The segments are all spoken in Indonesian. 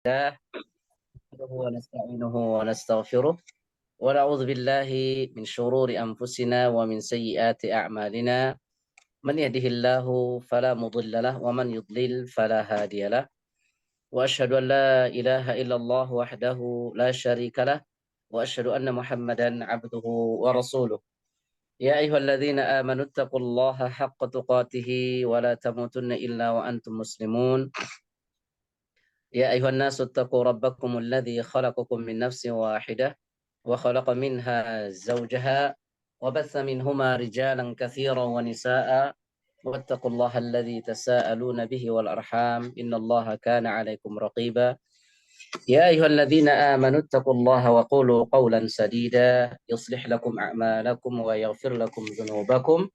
الله ونستعينه ونستغفره ونعوذ بالله من شرور أنفسنا ومن سيئات أعمالنا من يهده الله فلا مضل له ومن يضلل فلا هادي له وأشهد أن لا إله إلا الله وحده لا شريك له وأشهد أن محمدا عبده ورسوله يا أيها الذين آمنوا اتقوا الله حق تقاته ولا تموتن إلا وأنتم مسلمون يا أيها الناس اتقوا ربكم الذي خلقكم من نفس واحدة وخلق منها زوجها وبث منهما رجالا كثيرا ونساء واتقوا الله الذي تساءلون به والأرحام إن الله كان عليكم رقيبا يا أيها الذين آمنوا اتقوا الله وقولوا قولا سديدا يصلح لكم أعمالكم ويغفر لكم ذنوبكم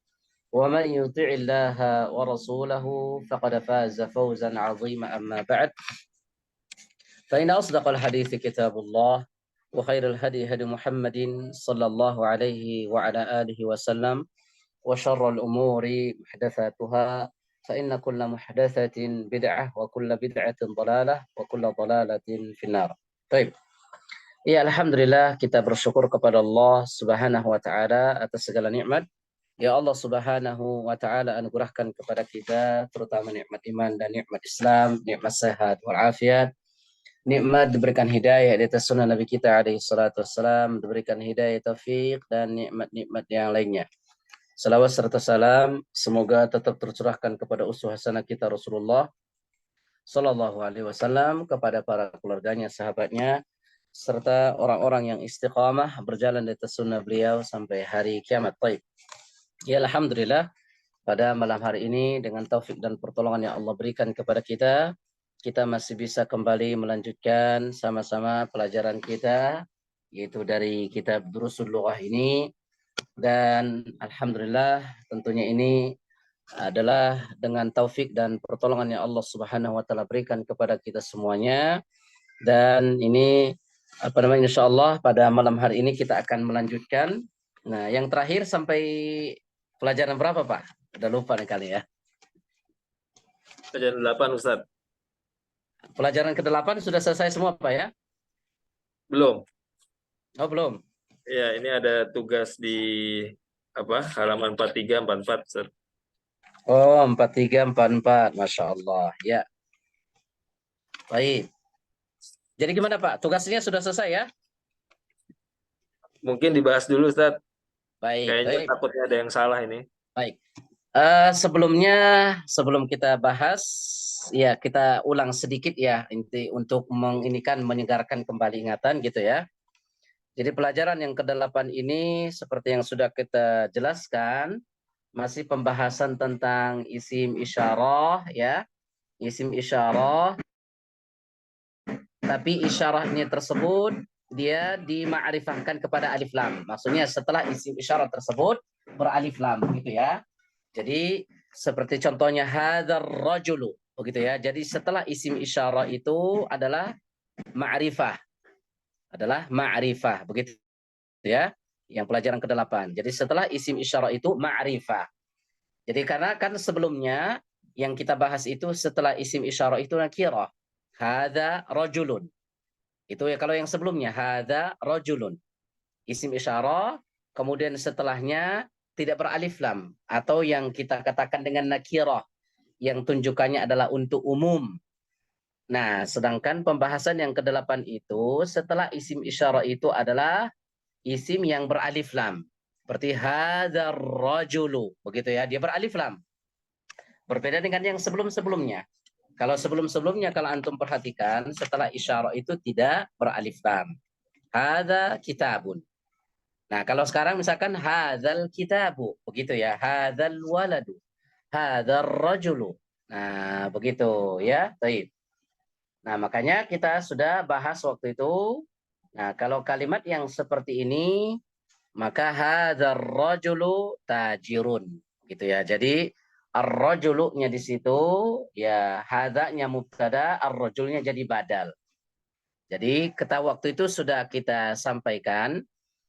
ومن يطع الله ورسوله فقد فاز فوزا عظيما أما بعد فإن أصدق الحديث كتاب الله وخير الهدي هدي محمد صلى الله عليه وعلى آله وسلم وشر الأمور محدثاتها فإن كل محدثة بدعة وكل بدعة ضلالة وكل ضلالة في النار. طيب. Ya, alhamdulillah kita bersyukur kepada Allah Subhanahu wa taala atas segala nikmat. Ya Allah Subhanahu wa taala anugerahkan kepada kita terutama nikmat iman dan nikmat Islam, nikmat sehat walafiat. Nikmat diberikan hidayah di atas sunnah Nabi kita alaihi salatu wassalam, diberikan hidayah taufik dan nikmat-nikmat yang lainnya. Salawat serta salam semoga tetap tercurahkan kepada uswah hasanah kita Rasulullah sallallahu alaihi wasallam, kepada para keluarganya, sahabatnya, serta orang-orang yang istiqamah berjalan di atas sunnah beliau sampai hari kiamat. Taib. Ya, alhamdulillah pada malam hari ini dengan taufik dan pertolongan yang Allah berikan kepada kita, kita masih bisa kembali melanjutkan sama-sama pelajaran kita, yaitu dari kitab Durusul Lughah ini. Dan alhamdulillah tentunya ini adalah dengan taufik dan pertolongan yang Allah Subhanahu wa taala berikan kepada kita semuanya. Dan ini insyaallah pada malam hari ini kita akan melanjutkan. Nah, yang terakhir sampai pelajaran berapa, Pak? Udah lupa nih kali ya. Pelajaran 8, Ustaz. Pelajaran ke-8 sudah selesai semua, Pak ya? Belum. Oh, belum. Ya, ini ada tugas di halaman 43, 44, Ustaz. Oh, 43, 44. Masya Allah. Ya. Baik. Jadi gimana, Pak? Tugasnya sudah selesai ya? Mungkin dibahas dulu, Ustaz. Baik. Kayaknya Baik. takutnya ada yang salah ini. Baik. Sebelum kita bahas, ya kita ulang sedikit ya untuk menyegarkan kembali ingatan gitu ya. Jadi pelajaran yang ke-8 ini seperti yang sudah kita jelaskan, masih pembahasan tentang isim isyarah ya. Isim isyarah, tapi isyarahnya tersebut dia dima'rifahkan kepada alif lam. Maksudnya setelah isim isyarah tersebut beralif lam gitu ya. Jadi seperti contohnya hadzal rajulu begitu ya. Jadi setelah isim isyarah itu adalah ma'rifah. Adalah ma'rifah begitu ya. Yang pelajaran ke-8. Jadi setelah isim isyarah itu ma'rifah. Jadi karena kan sebelumnya yang kita bahas itu setelah isim isyarah itu nakirah. Hadza rajulun. Itu ya kalau yang sebelumnya hadza rajulun. Isim isyarah, kemudian setelahnya tidak beralif lam atau yang kita katakan dengan nakirah yang tunjukannya adalah untuk umum. Nah, sedangkan pembahasan yang ke-8 itu setelah isim isyarah itu adalah isim yang beralif lam. Seperti hadzal rajulu, begitu ya, dia beralif lam. Berbeda dengan yang sebelum-sebelumnya. Kalau sebelum-sebelumnya kalau antum perhatikan setelah isyarah itu tidak beralif lam. Hadza kitabun. Nah, kalau sekarang misalkan hadzal kitabu, begitu ya, hadzal waladu, hadzal rajulu. Nah, begitu ya. Baik. Nah, makanya kita sudah bahas waktu itu. Nah, kalau kalimat yang seperti ini, maka hadzal rajulu tajirun, gitu ya. Jadi ar-rajulu-nya di situ ya hadzanya mubtada, ar-rajulnya jadi badal. Jadi waktu itu sudah kita sampaikan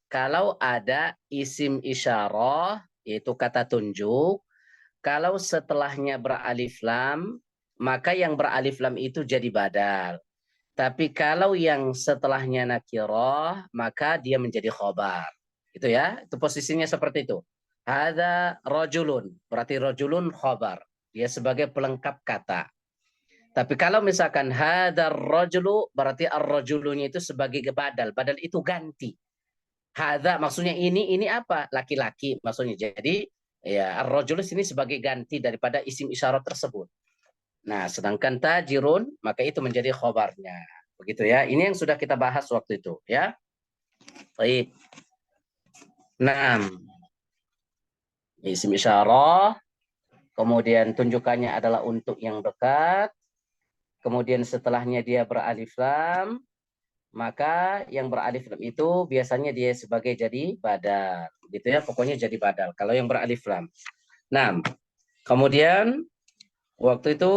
kalau ada isim isyarah, yaitu kata tunjuk, kalau setelahnya beralif lam, maka yang beralif lam itu jadi badal. Tapi kalau yang setelahnya nakirah, maka dia menjadi khobar. Itu ya, itu posisinya seperti itu. Hadza rajulun, berarti rajulun khobar. Dia sebagai pelengkap kata. Tapi kalau misalkan hadza rajulu, berarti ar-rajulunya itu sebagai badal. Badal itu ganti. Hadza maksudnya ini apa? Laki-laki maksudnya. Jadi ya ar-rajulu sini sebagai ganti daripada isim isyarat tersebut. Nah, sedangkan tajirun, maka itu menjadi khobarnya. Begitu ya. Ini yang sudah kita bahas waktu itu ya. Baik. 6. Isim isyarah, kemudian tunjukannya adalah untuk yang dekat, kemudian setelahnya dia beralif lam, maka yang beralif lam itu biasanya dia sebagai jadi badal. Gitu ya, pokoknya jadi badal kalau yang beralif lam. 6. Kemudian waktu itu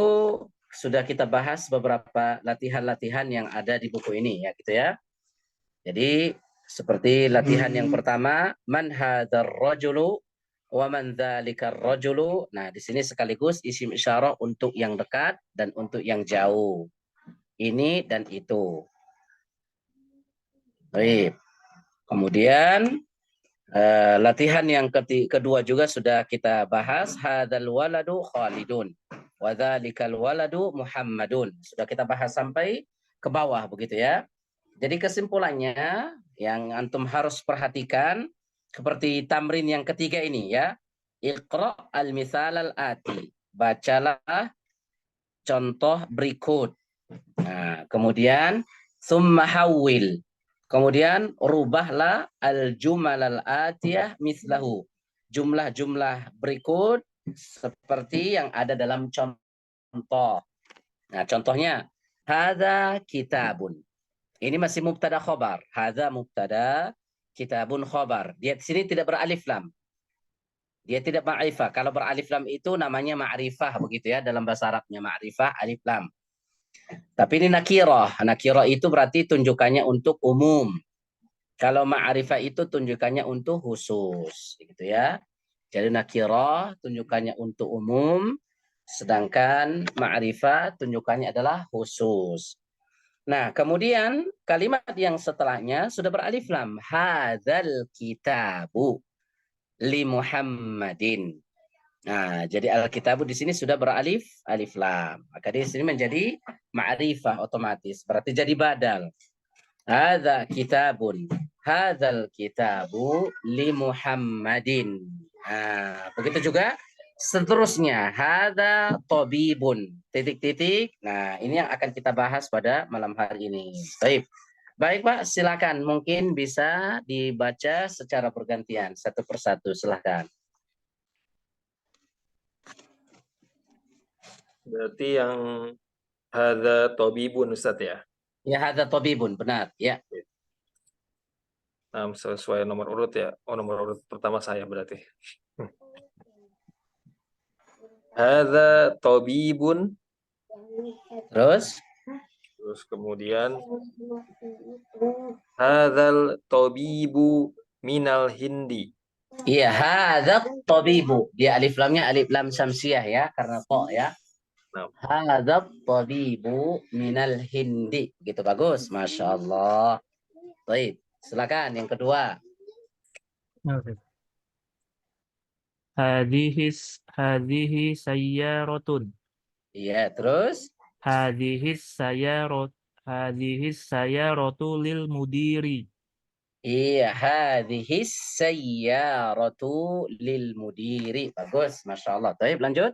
sudah kita bahas beberapa latihan-latihan yang ada di buku ini ya gitu ya. Jadi seperti latihan yang pertama, man hadzal rajulu wa man dzalikar rajulu. Nah, di sini sekaligus isim isyarah untuk yang dekat dan untuk yang jauh. Ini dan itu. Baik. Kemudian latihan yang kedua juga sudah kita bahas, hadzal waladu Khalidun wa dzalikal waladu Muhammadun. Sudah kita bahas sampai ke bawah begitu ya. Jadi kesimpulannya yang antum harus perhatikan seperti tamrin yang ketiga ini ya. Iqra al-mithal al-ati. Bacalah contoh berikut. Nah, kemudian summa hawil. Kemudian rubahlah al-jumal al-atiyah mislahu. Jumlah-jumlah berikut seperti yang ada dalam contoh. Nah, contohnya hadza kitabun. Ini masih mubtada khobar. Hadza mubtada, kitabun khobar. Dia di sini tidak beralif lam. Dia tidak ma'rifah. Kalau beralif lam itu namanya ma'rifah begitu ya dalam bahasa Arabnya ma'rifah alif lam. Tapi ini nakirah. Nakirah itu berarti tunjukannya untuk umum. Kalau ma'rifah itu tunjukannya untuk khusus gitu ya. Jadi nakirah tunjukannya untuk umum, sedangkan ma'rifah tunjukannya adalah khusus. Nah, kemudian kalimat yang setelahnya sudah beralif lam. Hadzal kitabu li Muhammadin. Nah, jadi al-kitabu di sini sudah beralif alif lam. Maka di sini menjadi ma'rifah otomatis. Berarti jadi badal. Hadza kitabun. Hadzal kitabu li Muhammadin. Nah, begitu juga seterusnya. Hadza tabibun. Titik-titik. Nah, ini yang akan kita bahas pada malam hari ini. Baik. Baik, Pak, silakan. Mungkin bisa dibaca secara bergantian satu persatu. Silakan. Berarti yang hadza tabibun Ustaz ya. Ya, hadza tabibun, benar. Ya. Nah, sesuai nomor urut ya. Oh, nomor urut pertama saya berarti. Hadza tabibun. Terus Terus kemudian hadzal tabibu minal hindi. iya, hadza tabibu. Dia alif lamnya alif lam syamsiah ya, karena to ya. Nah, Hadza tabibu minal hindi. Gitu bagus. Masya Allah. Baik, silakan yang kedua. Oke. Hadhihi sayyaratun. Iya, terus Hadhihi sayyaratu lil mudiri. iya, hadhihi sayyaratu lil mudiri. Bagus, Masya Allah. Baik, lanjut.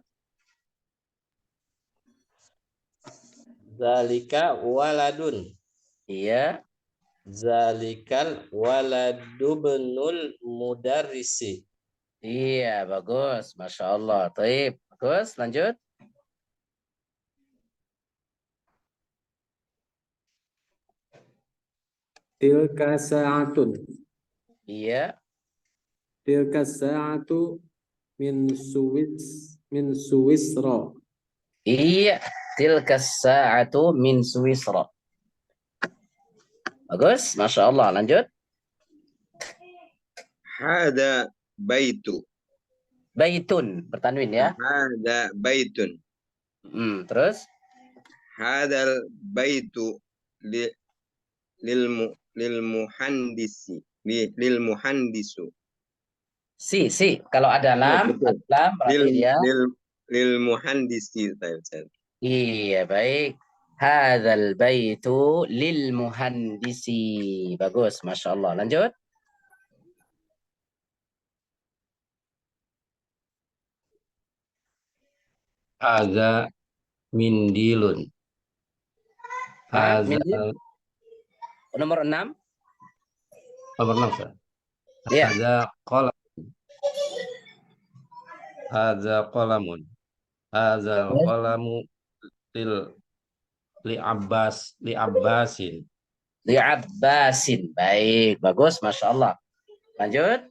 Zalika waladun. Iya, Zalikal waladu benul mudarrisi. iya, bagus. Masya Allah. Baik, bagus. Lanjut. Tilka sa'atun. Iya, Tilka sa'atu min Suwisra. iya. Tilka sa'atu min Suwisra. Bagus, Masya Allah. Lanjut. Hada baitu. Baitun, bertanwin ya. Hada baitun. Terus? Hadal baitu li, lil muhandisi lil muhandisu. Si. Kalau ada lam, Betul. berarti Lil dia. lil muhandisi. Iya, baik. Hadzal baitu lil muhandisi. Bagus, Masya Allah. Lanjut. Hadza mindilun. Hadza Mindil. Nomor 6. nomor 6, Ustaz. Iya. Hadza qalam. Hadza qalamun. Hadza qalamu li Abbasin. Li Abbasin. Baik, bagus, Masya Allah. Lanjut.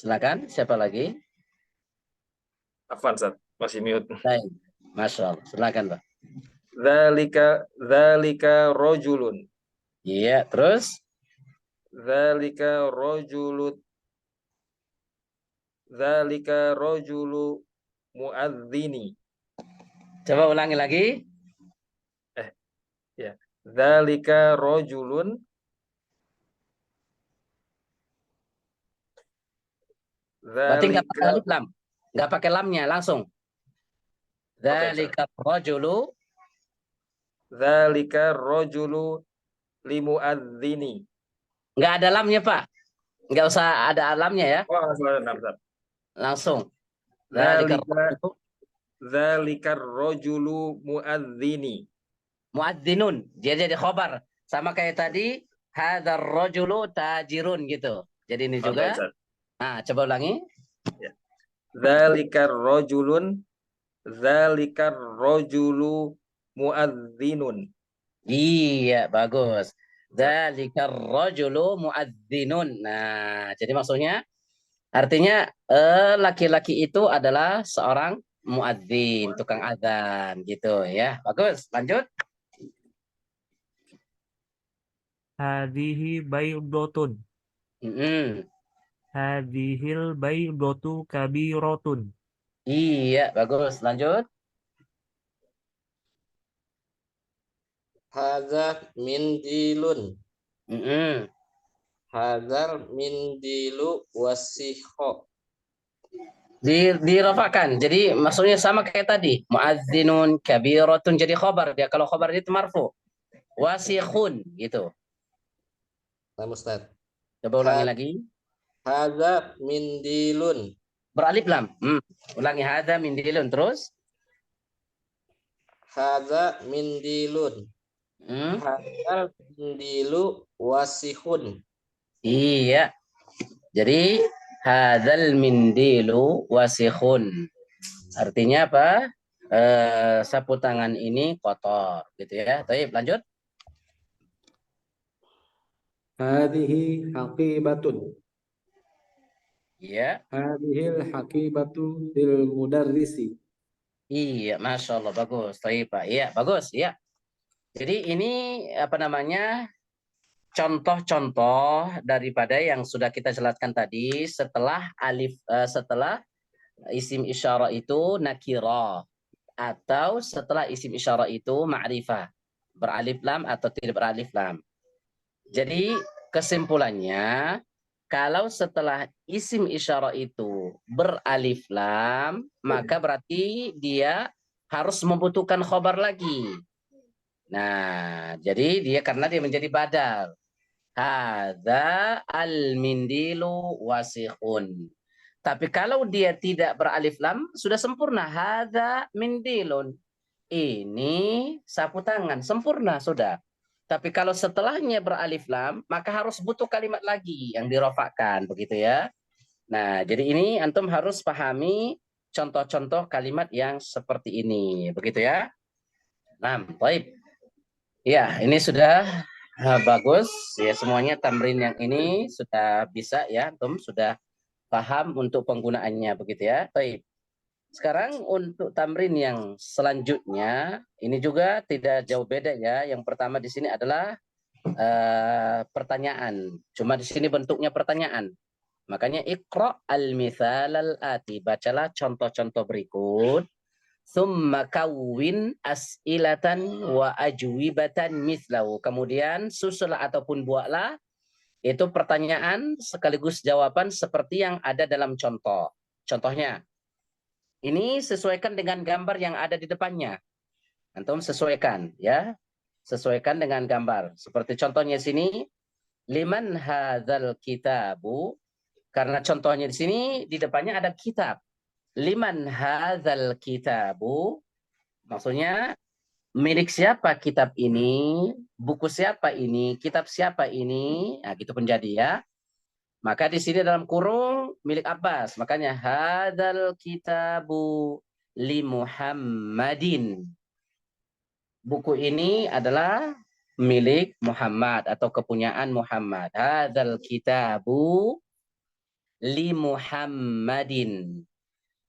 Silakan, siapa lagi? Afwan, Ustaz. Masih mute. Baik, Masya Allah. Silakan, Pak. Dzalika rajulun. Iya, terus? Dzalika rajulu muadzini. Coba ulangi lagi. Ya. Dzalika rajulun. Berarti nggak pakai Dzalika. alif lam. Nggak pakai lamnya, langsung. Dzalika rajulu. Dzalika rajulu limuadzini. Nggak ada lamnya, Pak. Nggak usah ada alamnya ya. Oh, Ustaz. Langsung. Dzalika rajulu. Dzalika rajulu muadzini. Muadzinun. Dia jadi khobar. Sama kayak tadi. Hadzal rajulu tajirun gitu. Jadi ini juga. Nah, coba ulangi. Dzalika rajulu muadzinun. Iya, bagus. Dzalika rajulu muadzinun. Nah, jadi maksudnya artinya laki-laki itu adalah seorang muadzin, tukang azan gitu ya. Bagus, lanjut. Hadhihi baydotun. Hadhil baydotu kabiratun. Iya, bagus. Lanjut. Hadza mindilun. Hadzal mindilu wasiho. Dirafakan. Jadi maksudnya sama kayak tadi. Muadzinun kabiratun jadi khobar. Dia kalau khobar itu marfu. Wasikhun gitu. Nah, Ustaz. Coba ulangi lagi. Hadza mindilun. Beralif lam. Ulangi hadza mindilun terus. Hadza mindilun. Hadzal mindilu wasihun. Iya. Jadi hadzal mindilu wasikhun. Artinya apa? Sapu tangan ini kotor gitu ya. Baik, lanjut. Hadhihi haqibatun. Iya. Hadhil haqibatu lil mudarrisi. Iya, Masya Allah, bagus. Baik, Pak. Iya, bagus. Iya. Jadi ini apa namanya? Contoh-contoh daripada yang sudah kita jelaskan tadi setelah setelah isim isyarah itu nakirah atau setelah isim isyarah itu ma'rifah, beralif lam atau tidak beralif lam. Jadi kesimpulannya, kalau setelah isim isyarah itu beralif lam, maka berarti dia harus membutuhkan khobar lagi. Nah, jadi karena dia menjadi badal. Hadza al-mindilu wasikhun. Tapi kalau dia tidak beralif lam, sudah sempurna. Hadza mindilun. Ini sapu tangan, sempurna sudah. Tapi kalau setelahnya beralif lam, maka harus butuh kalimat lagi yang dirofakkan, begitu ya. Nah, jadi ini antum harus pahami contoh-contoh kalimat yang seperti ini, begitu ya. Nah, baik. Ya, ini sudah bagus ya, semuanya tamrin yang ini sudah bisa ya, antum sudah paham untuk penggunaannya, begitu ya. Baik. Sekarang untuk tamrin yang selanjutnya, ini juga tidak jauh beda ya. Yang pertama di sini adalah pertanyaan. Cuma di sini bentuknya pertanyaan. Makanya iqra al-mithal al-ati. Bacalah contoh-contoh berikut. Thumma kawwin as'ilatan wa ajwibatan mithlahu. Kemudian susulah ataupun buatlah itu pertanyaan sekaligus jawaban seperti yang ada dalam contoh. Contohnya, ini sesuaikan dengan gambar yang ada di depannya. Antum sesuaikan ya. Sesuaikan dengan gambar. Seperti contohnya sini, liman hadzal kitabu. Karena contohnya di sini di depannya ada kitab. Liman hadzal kitabu. Maksudnya milik siapa kitab ini? Buku siapa ini? Kitab siapa ini? Nah, gitu penjadi ya. Maka di sini dalam kurung milik Abbas. Makanya hadzal kitabu li Muhammadin. Buku ini adalah milik Muhammad atau kepunyaan Muhammad. Hadzal kitabu li Muhammadin.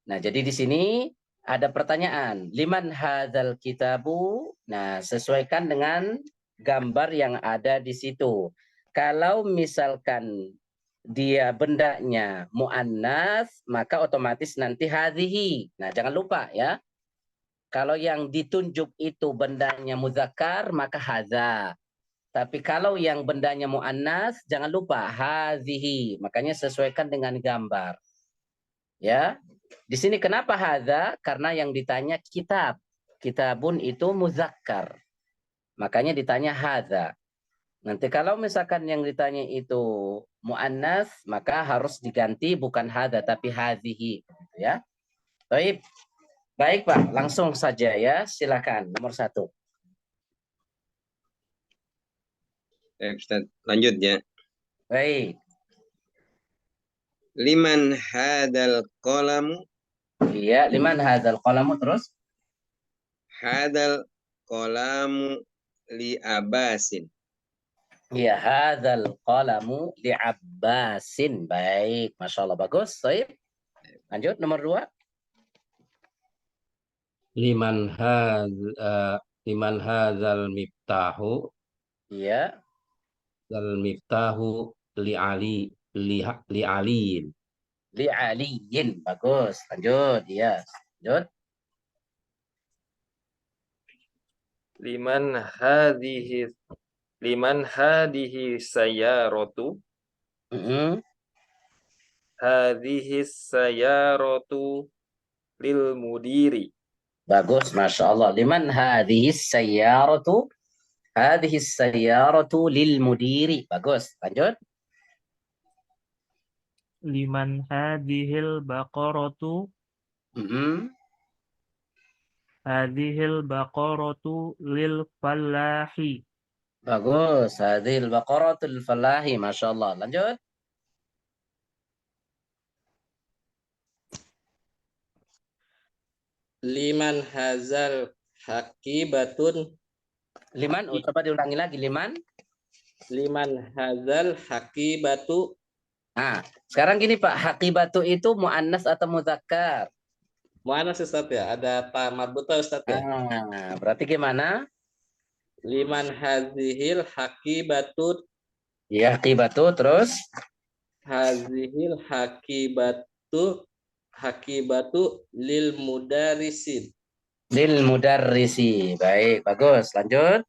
Nah, jadi di sini ada pertanyaan. Liman hadzal kitabu? Nah, sesuaikan dengan gambar yang ada di situ. Kalau misalkan dia bendanya muannas, maka otomatis nanti hadhihi. Nah, jangan lupa ya. Kalau yang ditunjuk itu bendanya muzakkar, maka hadza. Tapi kalau yang bendanya muannas, jangan lupa hadhihi. Makanya sesuaikan dengan gambar. Ya. Di sini kenapa hadza? Karena yang ditanya kitab. Kitabun itu muzakkar. Makanya ditanya hadza. Nanti kalau misalkan yang ditanya itu muannas, maka harus diganti bukan hadza tapi hadhihi, ya. Baik. Baik, Pak. Langsung saja ya. Silakan nomor 1. Ustaz, lanjut ya. Baik. Liman hadal qalamu? Iya, liman hadzal qalamu terus? Hadal qalamu li Abbasin. Iya, hadzal qalamu li Abbasin. Baik, Masya Allah, bagus. Baik. Lanjut nomor 2. liman hadzal miftahu. Iya. Zal miftahu li aliin. Li aliyin. Bagus. Lanjut. Iya. Lanjut. Liman hadhihi sayyaratu. Hadhihi sayyaratu lil mudiri. Bagus, Masya Allah. Liman hadhihi sayyaratu? Hadhihi sayyaratu lil mudiri. Bagus. Lanjut. Liman hadhil baqaratu. Hadhil baqaratu lil falahi. Bagus. Hadhil baqaratul falahi. Masya Allah. Lanjut. Liman hazal hakibatun. Liman, coba diulangi lagi. Liman. Liman hazal hakibatu. Nah, sekarang gini Pak. Hakibatu itu mu'annas atau muzakkar? Mu'annas Ustaz ya? Ada ta marbuta Ustaz ya? Nah, berarti gimana? Liman hazihil hakibatun. Ya, hakibatu terus? Hazihil hakibatu lil mudarisin. Lil mudarrisi. Baik, bagus. Lanjut.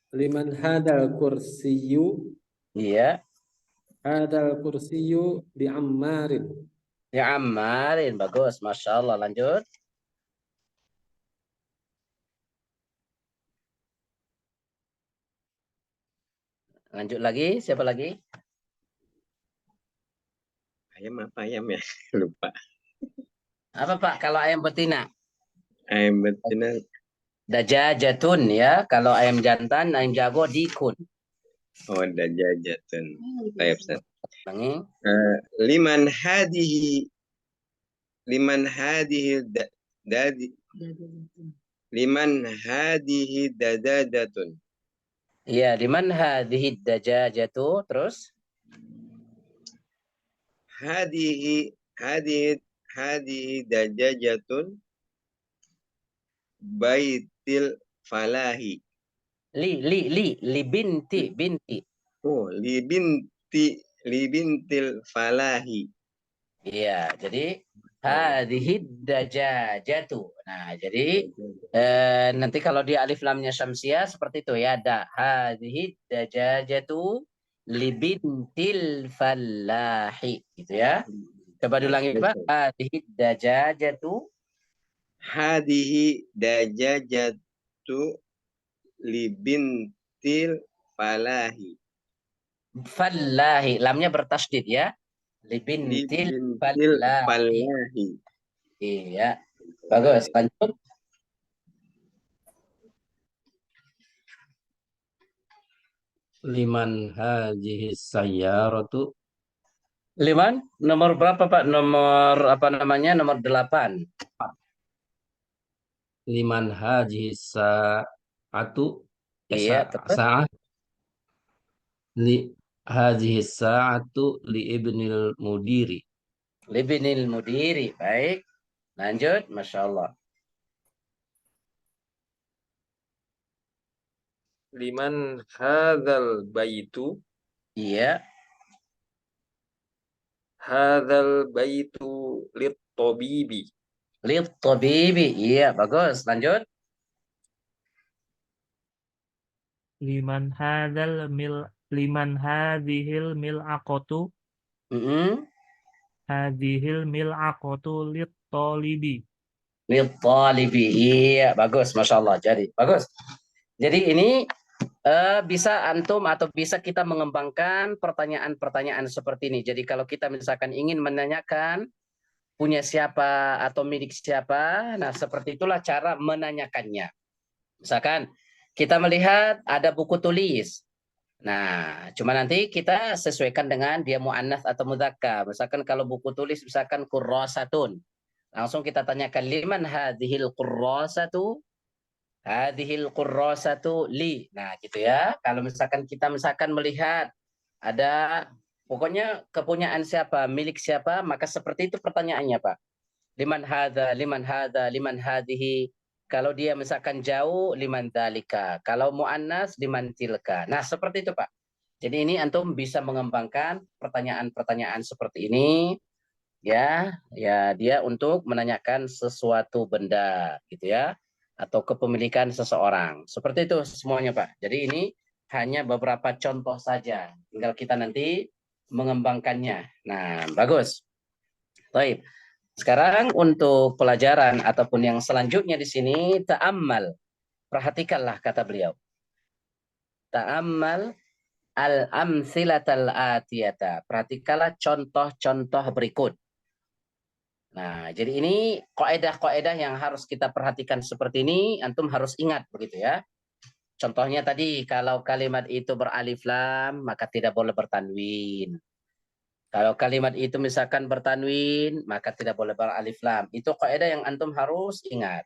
Liman hadal kursiyu? Iya. Hadal kursiyu di Ammarin. Ya Ammarin. Bagus. Masya Allah. Lanjut. Lanjut lagi. Siapa lagi? Ayam apa ayam ya? Lupa. Apa Pak? Kalau ayam betina? Ayam betina. Dajajatun ya. Kalau ayam jantan, ayam jago dikun. Oh, dajajatun. Baik, Ustaz. Ulangi. Liman hadihi liman hadihi dajajatun. Iya, liman hadhihi dajajatu terus? Hadihi dajajatun baitil falahi. Li binti. Oh, libintil falahi. Iya, jadi hadhihi dajajatu. Nah, jadi nanti kalau di alif lamnya syamsiah seperti itu ya, ada hadhihi dajajatu libintil falahi gitu ya. Coba diulangi Pak. Betul. Hadhihi dajajatu Hadihi dajajatu libintil falahi. falahi. Lamnya bertasdid ya. Libintil Libintil falahi. falahi. Iya. Bagus. Lanjut. Liman hadhihi sayyaratu. Liman, nomor berapa Pak? Nomor apa namanya? Nomor 8. Liman hadhihi sa'atu. Iya, terus Sa'ah. Li hadhihi sa'atu li ibnil mudiri. libinil mudiri. Baik. Lanjut, Masya Allah. Liman hadzal baitu. Iya. Hadzal baitu lit-tabibi. Lil tabibi. Iya, bagus. Lanjut. Liman hadhil mil'aqatu hadhil mil'aqatu lit talibi. Lil talibi. Iya, bagus. Masya Allah. Jadi, bagus. Jadi ini bisa antum atau bisa kita mengembangkan pertanyaan-pertanyaan seperti ini. Jadi kalau kita misalkan ingin menanyakan punya siapa atau milik siapa, nah seperti itulah cara menanyakannya. Misalkan kita melihat ada buku tulis. Nah, cuma nanti kita sesuaikan dengan dia muannats atau mudzakkar. Misalkan kalau buku tulis misalkan kurrasatun. Langsung kita tanyakan liman hadhil kurrasatu? Hadhil kurrasatu li. Nah, gitu ya. Kalau misalkan kita melihat ada pokoknya kepunyaan siapa, milik siapa, maka seperti itu pertanyaannya, Pak. Liman hadza, liman hadza, liman hadhihi. Kalau dia misalkan jauh, liman dzalika. Kalau muannas, liman tilka. Nah, seperti itu, Pak. Jadi ini antum bisa mengembangkan pertanyaan-pertanyaan seperti ini ya, dia untuk menanyakan sesuatu benda gitu ya, atau kepemilikan seseorang. Seperti itu semuanya, Pak. Jadi ini hanya beberapa contoh saja. Tinggal kita nanti mengembangkannya. Nah, bagus. Baik. Sekarang untuk pelajaran ataupun yang selanjutnya di sini ta'ammal. Perhatikanlah kata beliau. Ta'ammal al-amtsilatal atiyata. Perhatikanlah contoh-contoh berikut. Nah, jadi ini kaidah-kaidah yang harus kita perhatikan seperti ini, antum harus ingat begitu ya. Contohnya tadi, kalau kalimat itu beralif lam, maka tidak boleh bertanwin. Kalau kalimat itu misalkan bertanwin, maka tidak boleh beralif lam. Itu kaidah yang antum harus ingat.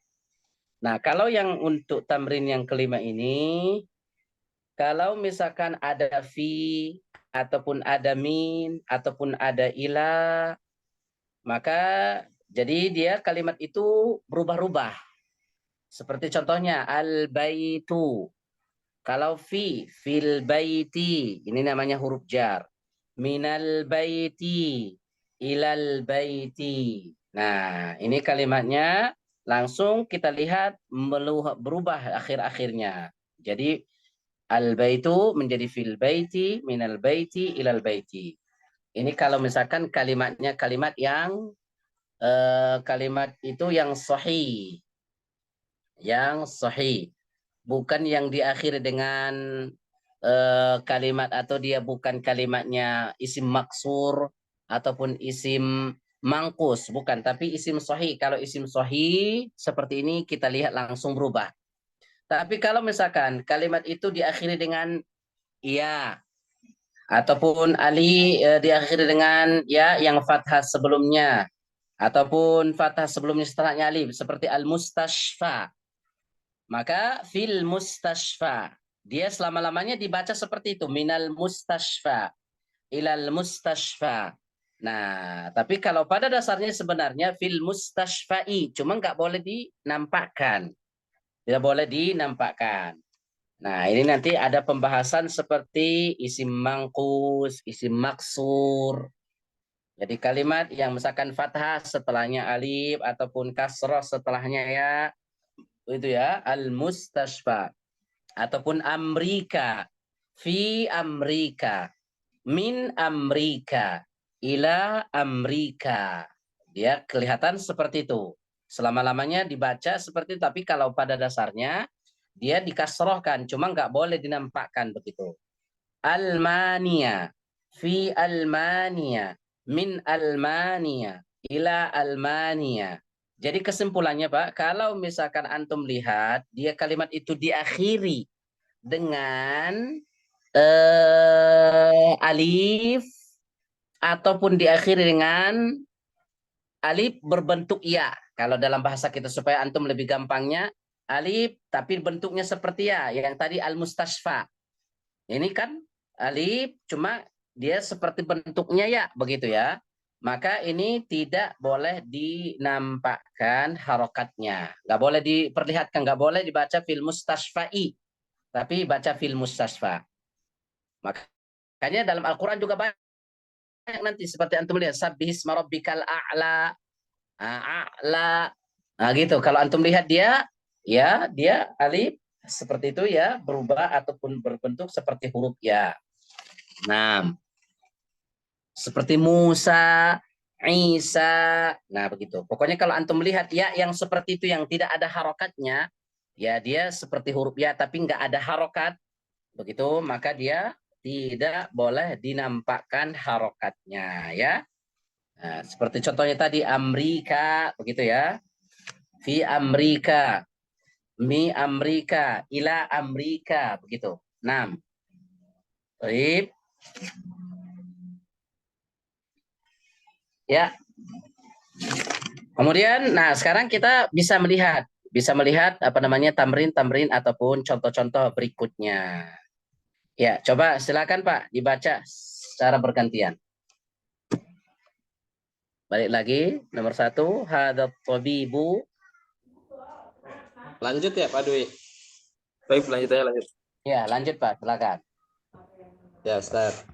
Nah, kalau yang untuk tamrin yang kelima ini, kalau misalkan ada fi, ataupun ada min, ataupun ada ila, maka jadi dia kalimat itu berubah-ubah. Seperti contohnya al-baitu. Kalau fil baiti, ini namanya huruf jar. Minal baiti, ilal baiti. Nah, ini kalimatnya langsung kita lihat berubah akhir-akhirnya. Jadi al-baitu menjadi fil baiti, minal baiti, ilal baiti. Ini kalau misalkan kalimatnya kalimat yang kalimat itu yang sahih. Yang sahih. Bukan yang diakhiri dengan kalimat atau dia bukan kalimatnya isim maksur ataupun isim mangkus, bukan, tapi isim sahih. Kalau isim sahih seperti ini kita lihat langsung berubah. Tapi kalau misalkan kalimat itu diakhiri dengan ya ataupun ali diakhiri dengan ya yang fathah sebelumnya ataupun fathah sebelumnya setelahnya alif seperti al-mustashfa, maka fil mustashfa dia selama-lamanya dibaca seperti itu, minal mustashfa ilal mustashfa. Nah, tapi kalau pada dasarnya sebenarnya fil mustashfa'i, cuma nggak boleh dinampakkan, tidak boleh dinampakkan. Nah, ini nanti ada pembahasan seperti isim mangkus, isim maksur. Jadi kalimat yang misalkan fathah setelahnya alif ataupun kasrah setelahnya ya, itu ya, al-mustashfa ataupun Amrika, fi Amrika, min Amrika, ila Amrika. Dia kelihatan seperti itu. Selama-lamanya dibaca seperti itu, tapi kalau pada dasarnya dia dikasrohkan, cuma nggak boleh dinampakkan begitu. Almania, fi Almania, min Almania, ila Almania. Jadi kesimpulannya Pak, kalau misalkan antum lihat dia kalimat itu diakhiri dengan alif ataupun diakhiri dengan alif berbentuk ya. Kalau dalam bahasa kita supaya antum lebih gampangnya alif tapi bentuknya seperti ya. Yang tadi al-mustashfa. Ini kan alif cuma dia seperti bentuknya ya begitu ya. Maka ini tidak boleh dinampakkan harokatnya. Nggak boleh diperlihatkan, nggak boleh dibaca fil mustashfa'i. Tapi baca fil mustashfa. Makanya dalam Al-Quran juga banyak nanti seperti antum lihat sabbihisma rabbikal a'la, a'la. Nah gitu. Kalau antum lihat dia ya dia alif seperti itu ya berubah ataupun berbentuk seperti huruf ya. Nah, seperti Musa, Isa. Nah, begitu. Pokoknya kalau antum lihat ya yang seperti itu yang tidak ada harokatnya, ya dia seperti huruf ya tapi nggak ada harokat. Begitu, maka dia tidak boleh dinampakkan harokatnya ya. Nah, seperti contohnya tadi Amrika begitu ya. Fi Amrika, mi Amrika, ila Amrika begitu. 6. Baik. Ya. Kemudian nah sekarang kita bisa melihat apa namanya tamrin-tamrin ataupun contoh-contoh berikutnya. Ya, coba silakan Pak dibaca secara bergantian. Balik lagi, nomor 1, hadat tabibu. Lanjut ya Pak Dwi. Baik, lanjut. Ya, lanjut Pak, silakan. Ya Ustaz.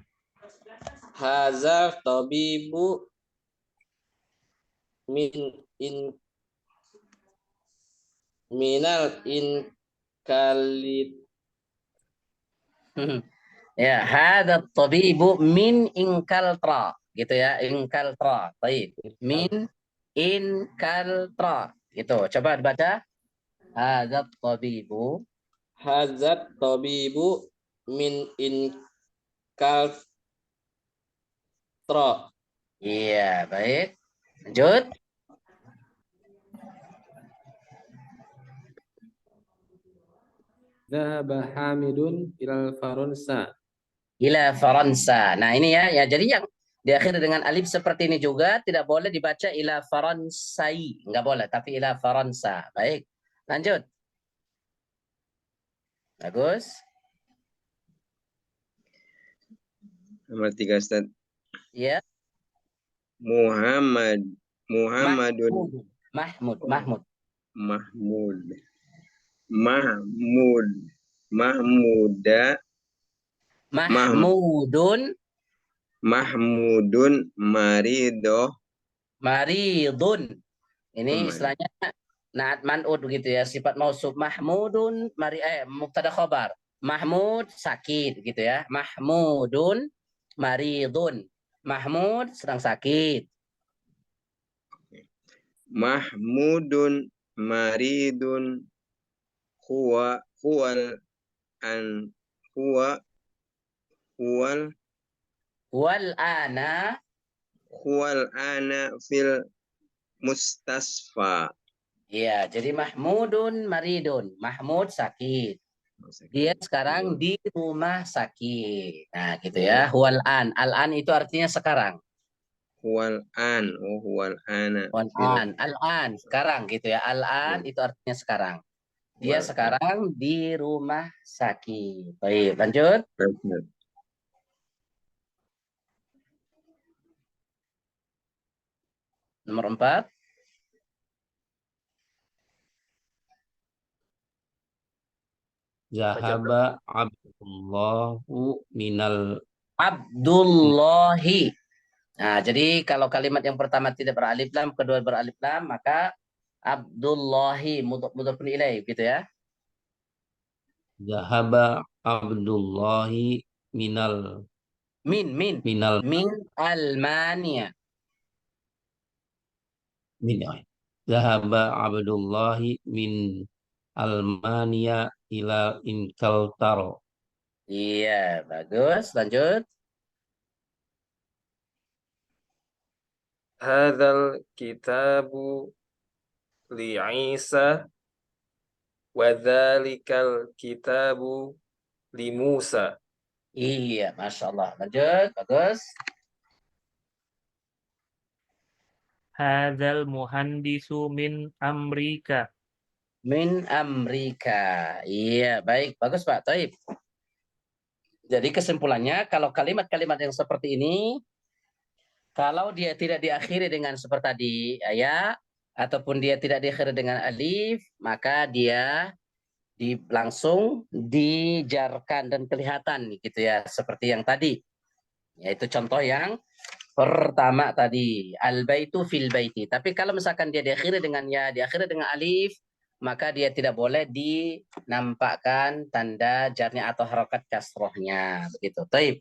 Hazal tabibu minal inkalit. Ya, hadat tabibu min inkaltra, gitu ya, inkaltra. Baik, min inkaltra. Gitu. Coba dibaca. Hadat tabibu. Hazat tabibu min inkaltra. Iya, baik. Lanjut. Dhahaba Hamidun ilal Faransa. Ila Faransa. Nah, ini ya jadi yang diakhiri dengan alif seperti ini juga tidak boleh dibaca ila Faransai, enggak boleh, tapi ila Faransa. Baik. Lanjut. Bagus. Nomor 3 Ustaz. Ya. Muhammadun Mahmud. Mahmudun maridoh. Maridun. Ini Marid. istilahnya naat man'ud begitu ya, sifat mausuf. Mahmudun mubtada khobar. Mahmud sakit gitu ya. Mahmudun maridun. Mahmud sedang sakit. Mahmudun maridun huwal ana fil mustasfa. Iya, jadi Mahmudun maridun. Mahmud sakit. Dia sekarang di rumah sakit. Nah, gitu ya. Huwal an. Al-an itu artinya sekarang. Huwal ana Al-an. Al-an sekarang gitu ya. Al-an itu artinya sekarang. Dia sekarang di rumah sakit. Baik, lanjut. Nomor 4. Zahaba Abdullahu minal Abdullahi. Nah, jadi kalau kalimat yang pertama tidak beralif lam, kedua beralif lam, maka Abdullahi mudhaf ilaih gitu ya. Zahaba Abdullahi minal Min minal Almania. min Zahaba Abdullahi min Almania ila Inkaltaro. Iya, bagus. Lanjut. Hadzal kitabu li Isa wa dzalikal kitabu li Musa. Iya, Masya Allah. Lanjut, bagus. Hadzal muhandisu min Amrika. Min Amrika. Iya, baik. Bagus, Pak. Taib. Jadi kesimpulannya, kalau kalimat-kalimat yang seperti ini, kalau dia tidak diakhiri dengan seperti tadi, ya, ataupun dia tidak diakhiri dengan alif, maka dia langsung dijarkan dan kelihatan gitu ya, seperti yang tadi. Yaitu contoh yang pertama tadi, al-baitu fil baiti. Tapi kalau misalkan dia diakhiri dengan ya, diakhiri dengan alif, maka dia tidak boleh dinampakkan tanda jarnya atau harokat kasrohnya. Begitu. Taib.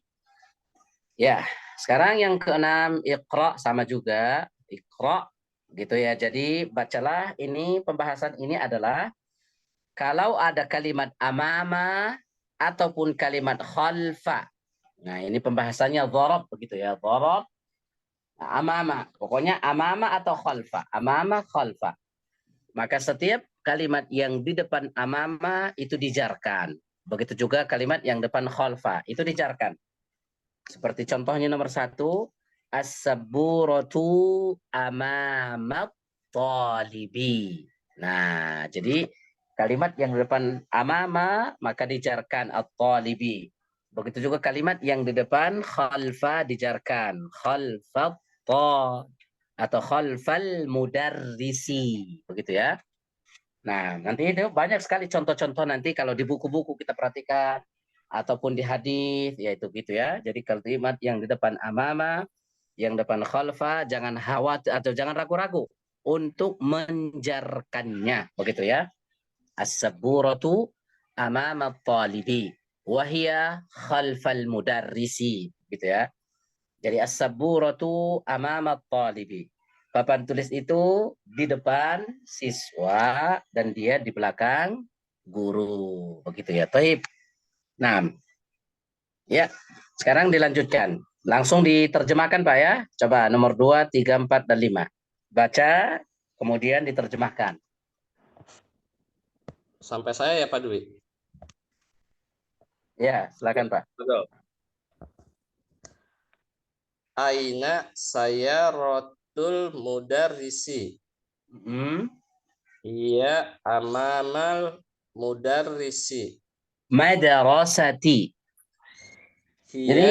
Ya, sekarang yang keenam, Iqra sama juga. Iqra, gitu ya. Jadi bacalah, ini pembahasan ini adalah kalau ada kalimat amama ataupun kalimat khalfa. Nah, ini pembahasannya dharab begitu ya. Dharab, amama. Pokoknya amama atau khalfa. Amama, khalfa. Maka setiap kalimat yang di depan amama itu dijarkan. Begitu juga kalimat yang depan khalfa itu dijarkan. Seperti contohnya nomor 1, as-saburatu amamat talibi. Nah, jadi kalimat yang di depan amama maka dijarkan at-talibi. Begitu juga kalimat yang di depan khalfa dijarkan khalfat atau khalfal mudarrisi. Begitu ya. Nah, nanti itu banyak sekali contoh-contoh nanti kalau di buku-buku kita perhatikan ataupun di hadis, yaitu gitu ya. Jadi kalimat yang di depan amama, yang depan khalfa, jangan khawatir atau jangan ragu-ragu untuk menjarkannya, begitu ya. As-saburatu amama talibi, wahia khalfal mudarrisi, gitu ya. Jadi as-saburatu amama talibi. Papan tulis itu di depan siswa dan dia di belakang guru. Begitu ya. Taib. Nah, ya. Sekarang dilanjutkan. Langsung diterjemahkan Pak ya. Coba nomor 2, 3, 4, dan 5. Baca, kemudian diterjemahkan. Sampai saya ya Pak Dwi. Ya, silakan Pak. Betul. Aina saya rotul mudarrisi. Iya amamal mudarrisi. Madrasati. Iya Jadi,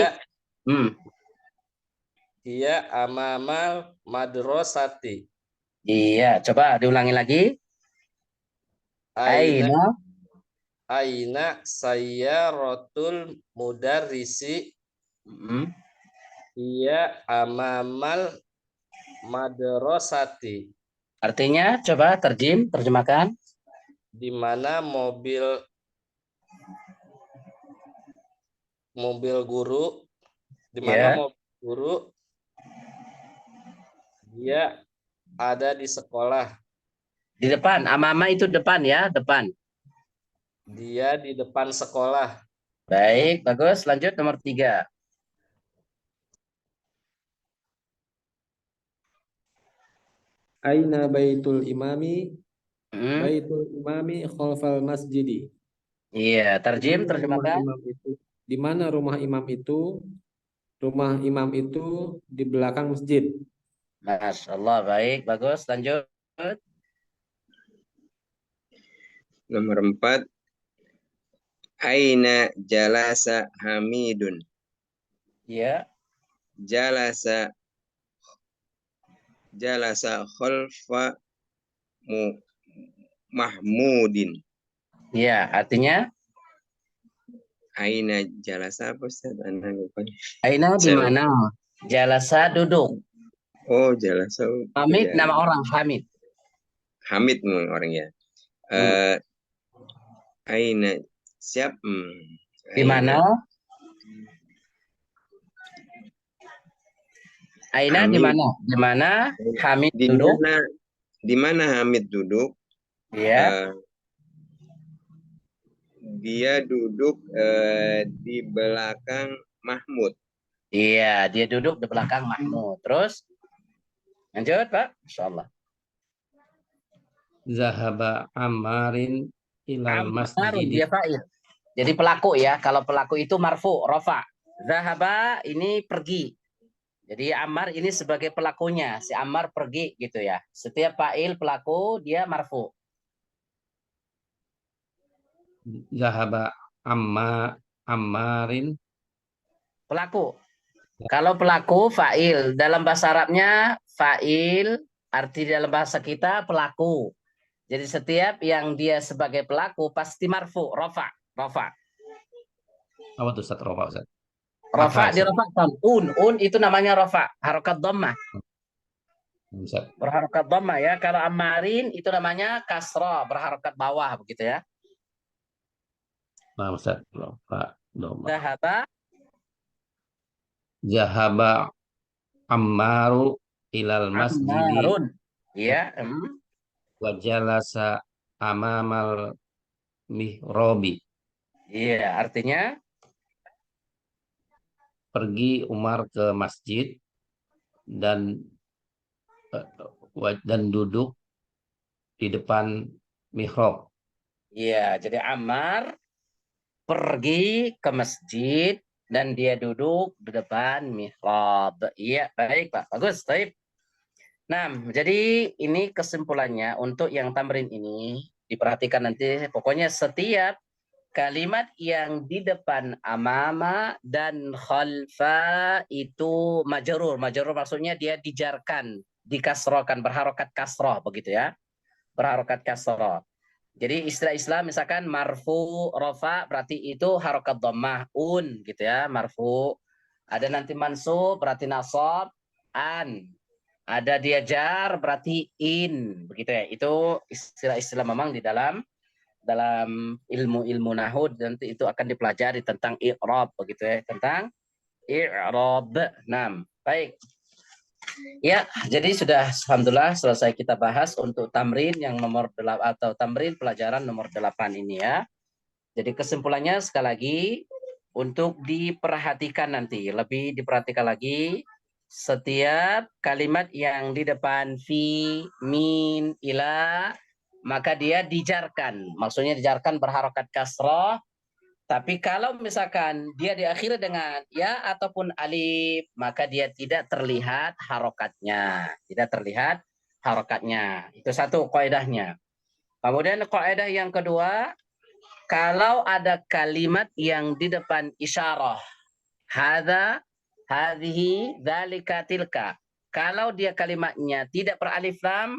iya amamal madrasati. iya, coba diulangi lagi. Aina saya rotul mudarrisi. Iya amamal madrasati. Artinya, coba terjemahkan. Di mana mobil guru, di mana mobil guru dia ada di sekolah. Di depan, amama itu depan ya, depan. Dia di depan sekolah. Baik, bagus. Lanjut nomor 3. Aina baitul imami? Baitul imami khalfal masjidi. Iya, terjemahkan. Di mana rumah imam itu? Rumah imam itu di belakang masjid. Masya Allah, baik, bagus. Lanjut. Nomor 4. Aina jalasa Hamidun? Iya. Jalasa khalfa Mahmudin. Iya, artinya Aina jalasa apa Ustaz? Ana lupa. Aina di Saya- mana? Jalasa duduk. Oh, jalasa. Hamid Ya. nama orang Hamid. Hamid orangnya. Aina siap. Di mana? Aina di Hamid. mana? Di mana Hamid Di duduk? mana? Di mana Hamid duduk? Ya. Dia duduk di belakang Mahmud. Iya, dia duduk di belakang Mahmud. Terus lanjut, Pak. Insyaallah. Zahaba Ammarin ilal Ammarun masjid. dia fa'il. Jadi pelaku ya. Kalau pelaku itu marfu, rafa. Zahaba ini pergi. Jadi Ammar ini sebagai pelakunya. Si Ammar pergi gitu ya. Setiap fa'il pelaku dia marfu. Zahaba Ammarin. Pelaku. Kalau pelaku fa'il. Dalam bahasa Arabnya fa'il, arti dalam bahasa kita pelaku. Jadi setiap yang dia sebagai pelaku pasti marfu, rafa, rafa. Apa tuh Ustaz? Rofa Ustaz? Rafa Apa, dirafa'kan. Un itu namanya rafa, harokat dhammah. Ustaz? Berharokat dhammah ya. Kalau Ammarin itu namanya kasra, berharokat bawah begitu ya. Nah, Ustaz. Rofa. Zahaba Zahaba Ammaru ilal masjid. Ammarun. Iya. Wa jalasa amamal mihrobi. Iya, artinya Pergi Umar ke masjid dan duduk di depan mihrab. iya, jadi Ammar pergi ke masjid dan dia duduk di depan mihrab. Iya, baik Pak. Bagus, baik. Nah, jadi ini kesimpulannya untuk yang tamrin ini diperhatikan nanti. Pokoknya setiap kalimat yang di depan amama dan khalfa itu majrur. Majrur maksudnya dia dijarkan, dikasrohkan, berharokat kasroh begitu ya. Berharokat kasroh. Jadi istilah-istilah misalkan marfu, rofa berarti itu harokat dhammah, gitu ya, marfu. Ada nanti mansub berarti nasab, an. Ada dia jar berarti in, begitu ya. Itu istilah-istilah memang di dalam ilmu-ilmu nahwu nanti itu akan dipelajari tentang i'rab begitu ya, tentang i'rab. Nah, baik. Ya, jadi sudah alhamdulillah selesai kita bahas untuk tamrin yang nomor 8 atau tamrin pelajaran nomor 8 ini ya. Jadi kesimpulannya sekali lagi untuk diperhatikan nanti, lebih diperhatikan lagi setiap kalimat yang di depan fi, min, ila maka dia dijarkan. Maksudnya dijarkan berharokat kasroh. Tapi kalau misalkan dia diakhiri dengan ya ataupun alif, maka dia tidak terlihat harokatnya. Tidak terlihat harokatnya. Itu satu kaidahnya. Kemudian kaidah yang kedua, kalau ada kalimat yang di depan isyarah, hadza, hadhihi, dzalika, tilka. Kalau dia kalimatnya tidak beralif lam,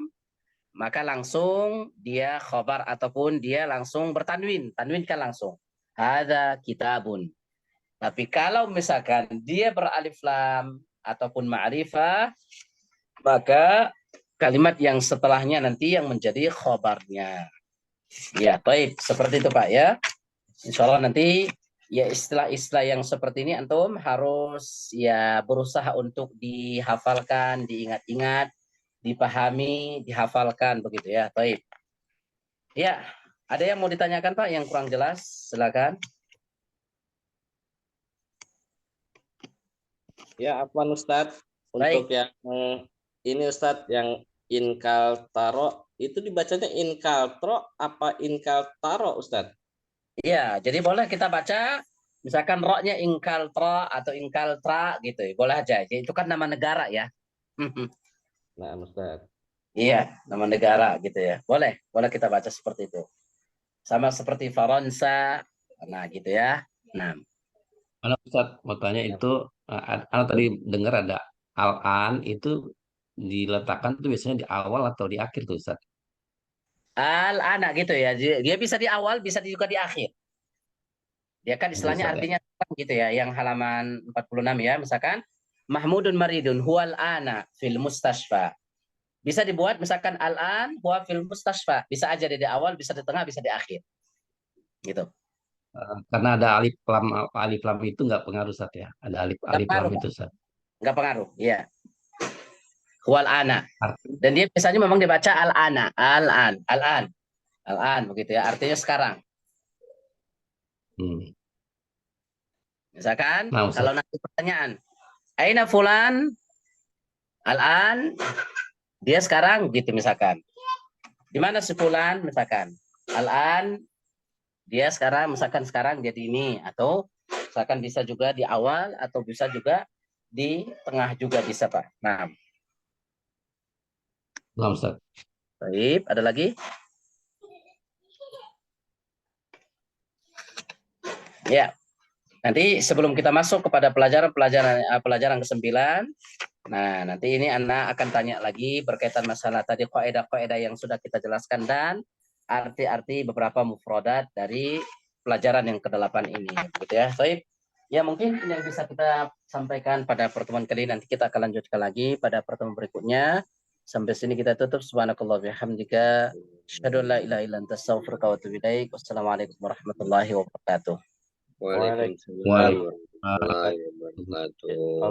maka langsung dia khobar ataupun dia langsung bertanwin. Tanwinkan langsung. Hadza kitabun. Tapi kalau misalkan dia beralif lam ataupun ma'rifah, maka kalimat yang setelahnya nanti yang menjadi khobarnya. Ya, baik. Seperti itu Pak ya. Insya Allah nanti ya istilah-istilah yang seperti ini antum harus ya berusaha untuk dihafalkan, diingat-ingat, dipahami, dihafalkan begitu ya. Baik. Ya, ada yang mau ditanyakan Pak yang kurang jelas? Silakan. Ya, apa Ustadz? Baik. Untuk yang ini Ustadz yang inkaltaro itu dibacanya inkaltro apa inkaltaro Ustadz? Iya, jadi boleh kita baca misalkan roknya inkaltra atau inkaltra gitu ya. Boleh aja. Jadi itu kan nama negara ya. Nah, Ustadz. Iya, nama negara gitu ya. Boleh kita baca seperti itu. Sama seperti Faransa, nah gitu ya. Nah, Mana Ustaz mau tanya itu, anak tadi dengar ada al-an itu diletakkan tuh biasanya di awal atau di akhir tuh Ustaz? al-anak gitu ya. Dia bisa di awal, bisa juga di akhir. Dia kan istilahnya Bisa, ya. artinya gitu ya, yang halaman 46 ya, misalkan Mahmudun maridun huwal ana fil mustashfa. Bisa dibuat misalkan al-an huwa fil mustashfa. Bisa aja di awal, bisa di tengah, bisa di akhir. Gitu. Karena ada alif lam itu nggak pengaruh Ustaz ya. Ada alif lam pengaruh, itu Ustaz. Nggak pengaruh, ya. Huwal ana. Arti- Dan dia biasanya memang dibaca al-ana, al-an, al-an. Al-an begitu ya, artinya sekarang. Hmm. Misalkan Nah, Ustaz. kalau nanti pertanyaan, aina fulan al-an, dia sekarang gitu misalkan. Di mana si fulan misalkan. Al-an, dia sekarang misalkan sekarang jadi ini, atau misalkan bisa juga di awal atau bisa juga di tengah juga bisa Pak. Nah, Nah, Ustaz. baik, ada lagi? Ya. Nanti sebelum kita masuk kepada pelajaran ke-9, nah nanti ini Anda akan tanya lagi berkaitan masalah tadi kaidah-kaidah yang sudah kita jelaskan dan arti-arti beberapa mufradat dari pelajaran yang ke-8 ini, gitu ya. Baik. Ya mungkin ini yang bisa kita sampaikan pada pertemuan kali ini. Nanti kita akan lanjutkan lagi pada pertemuan berikutnya. Sampai sini kita tutup. Subhanakallah bihamdika. Asyhadu an la ilaha illa anta astaghfiruka wa atubu ilaik. Wassalamualaikum warahmatullahi wabarakatuh. Waalaikumsalam Waalaikumsalam. warahmatullahi wabarakatuh.